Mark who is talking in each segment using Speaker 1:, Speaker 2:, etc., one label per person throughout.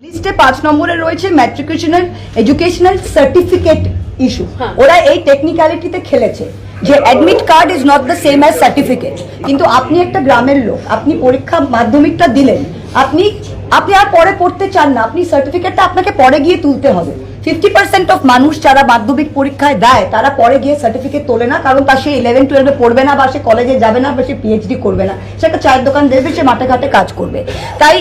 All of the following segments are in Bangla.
Speaker 1: লিস্টে 5 নম্বরে রয়েছে ম্যাট্রিকুলেশনাল এডুকেশনাল সার্টিফিকেট ইস্যু। ওরা এই টেকনিক্যালিটিতে খেলেছে যে admit card is not the same as certificate. কিন্তু আপনি একটা গ্রামের লোক, আপনি পরীক্ষা মাধ্যমিকটা দিলেন, আপনি আর পরে পড়তে চান না, আপনি সার্টিফিকেটটা আপনাকে পরে গিয়ে তুলতে হবে। 50% অফ মানুষ যারা মাধ্যমিক পরীক্ষায় দেয় তারা পরে গিয়ে সার্টিফিকেট তোলে না, কারণ তার সে 11-12 পড়বে না, বা সে কলেজে যাবে না, বা সে পিএইচডি করবে না, সে একটা চায়ের দোকান দেবে, সে মাঠে ঘাটে কাজ করবে। তাই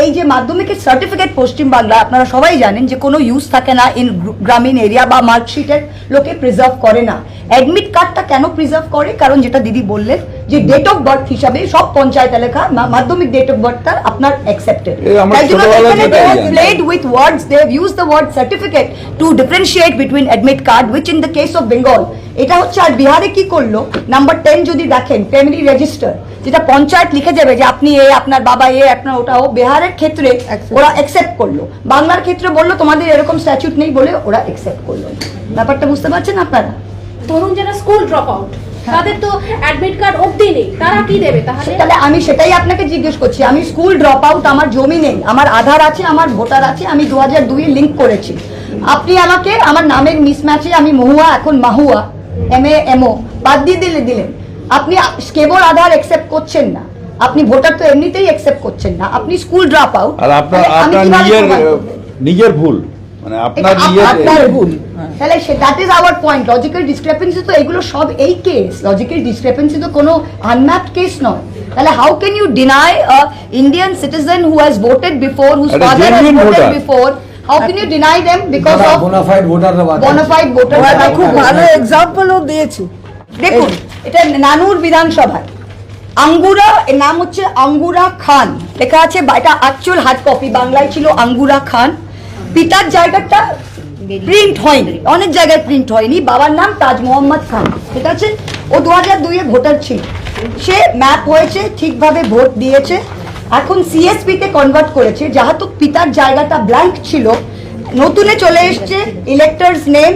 Speaker 1: এই যে মাধ্যমিকের সার্টিফিকেট পশ্চিমবাংলা আপনারা সবাই জানেন যে কোনো ইউজ থাকে না ইন গ্রামীণ এরিয়া, বা মার্কশিটের লোকে প্রিজার্ভ করে না। অ্যাডমিট কার্ডটা কেন প্রিজার্ভ করে? কারণ যেটা দিদি বললেন যে ডেট অফ বার্থ হিসাবে সব পঞ্চায়েত এলাকা মাধ্যমিক ডেট অফ বার্থটা আপনার অ্যাকসেপ্টেড। তাই জন্য এখানে they have played with words, they have used the word certificate to differentiate between admit card, which in the case of Bengal এটা হচ্ছে। আর বিহারে কি করলো, নাম্বার 10 যদি দেখেন ফ্যামিলি রেজিস্টার, যেটা পঞ্চায়েত লিখে যাবে যে আপনি এ, আপনার বাবা এ, আপনার ওটাও, বিহারের ক্ষেত্রে ওরা অ্যাকসেপ্ট করলো। বাংলার ক্ষেত্রে বললো তোমাদের এরকম স্ট্যাচুট নেই বলে ওরা অ্যাকসেপ্ট করলো। ব্যাপারটা বুঝতে পারছেন আপনারা?
Speaker 2: ধরুন যারা স্কুল ড্রপ আউট, তাদের তো অ্যাডমিট কার্ড অবধি নেই, তারা কি দেবে তাহলে?
Speaker 1: তাহলে আমি সেটাই আপনাকে জিজ্ঞেস করছি। আমি স্কুল ড্রপ আউট, আমার জমি নেই, আমার আধার আছে, আমার ভোটার আছে, আমি 2002 লিংক করেছি। আপনি আমাকে আমার নামের মিসম্যাচে আমি মহুয়া এখন মাহুয়া, MA বাদ দিয়ে দিলেন। আপনি কেবল আধার অ্যাকসেপ্ট করছেন না, আপনি ভোটার তো এমনিতেই অ্যাকসেপ্ট করছেন না, আপনি স্কুল ড্রপ আউট।
Speaker 3: আর আপনার নিজের ভুল, মানে আপনার
Speaker 1: ভুল। তাহলে that is our point. Logical discrepancy তো এগুলো সব এই কেস, লজিক্যাল ডিসক্রিপেন্সি তো কোনো আনম্যাপড কেস নয়। তাহলে how can you deny a Indian citizen who has voted before, whose father has voted before, how can you deny them because of bona fide voter?
Speaker 4: খুব ভালো এক্সাম্পলও দিয়েছি।
Speaker 1: দেখুন, এটা নানুর বিধানসভায় আঙ্গুরা, এর নাম হচ্ছে আঙ্গুরা খান লেখা আছে, এটা অ্যাকচুয়াল হার্ড কপি, বাংলায় ছিল আঙ্গুরা খান। পিতার জায়গাটা প্রিন্ট হয়নি, অনেক জায়গায় প্রিন্ট হয়নি। বাবার নাম তাজ মোহাম্মদ খান, ঠিক আছে? ও 2002 ভোটার ছিল, সে ম্যাপ হয়েছে, ঠিকভাবে ভোট দিয়েছে। এখন সিএসপি তে কনভার্ট করেছে, যেহেতু পিতার জায়গাটা ব্ল্যাঙ্ক ছিল, নতুনে চলে এসছে ইলেক্টরস নেম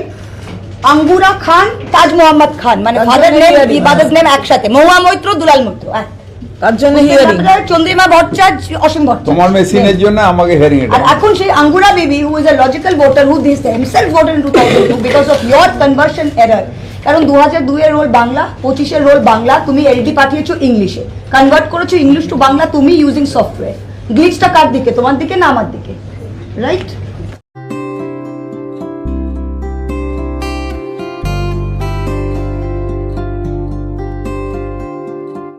Speaker 1: আঙ্গুরা খান, তাজ মোহাম্মদ খান, মানে ফাদার নেম ফাদার্স নেম একসাথে, মহুয়া মৈত্র, দুলাল মৈত্র।
Speaker 4: তার জন্য হিয়ারিং
Speaker 1: চন্দ্রিমা ভট্টাচার্য, অসীম ভট্টাচার্য,
Speaker 3: তোমার মেশিনের জন্য আমাকে হিয়ারিং।
Speaker 1: আর এখন সেই Angura baby who is a logical voter, who this himself voted in 2002 because of your conversion error. কারণ 2002 এর রোল বাংলা, 25 এর রোল বাংলা, তুমি এলডি পাঠিয়েছো ইংলিশে, কনভার্ট করেছো ইংলিশ টু বাংলা তুমি ইউজিং সফটওয়্যার। গ্লিচটা কার দিকে, তোমার দিকে না আমার দিকে? রাইট?